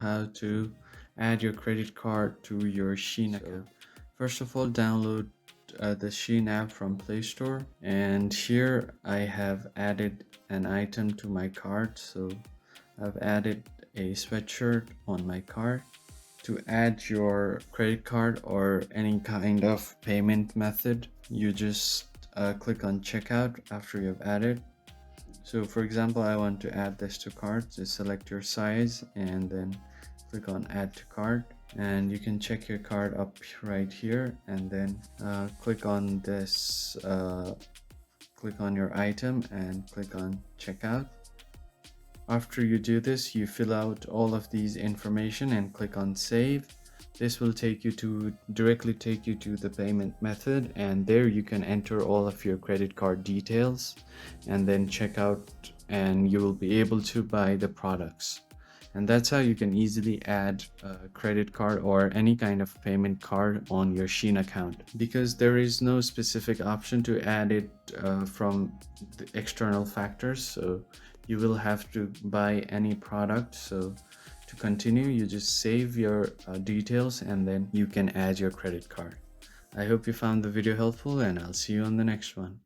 how to add your credit card to your SHEIN account. First of all, download the SHEIN app from Play Store, and here I have added an item to my cart. So I've added a sweatshirt on my cart. To add your credit card or any kind of payment method, you just click on checkout after you've added. So for example, I want to add this to cart. Just select your size and then click on add to cart, and you can check your card up right here, and then click on this click on your item and click on checkout. After you do this, you fill out all of these information and click on save. This will directly take you to the payment method, and there you can enter all of your credit card details and then check out, and you will be able to buy the products. And that's how you can easily add a credit card or any kind of payment card on your SHEIN account, because there is no specific option to add it from the external factors. So you will have to buy any product. So to continue, you just save your details and then you can add your credit card. I hope you found the video helpful, and I'll see you on the next one.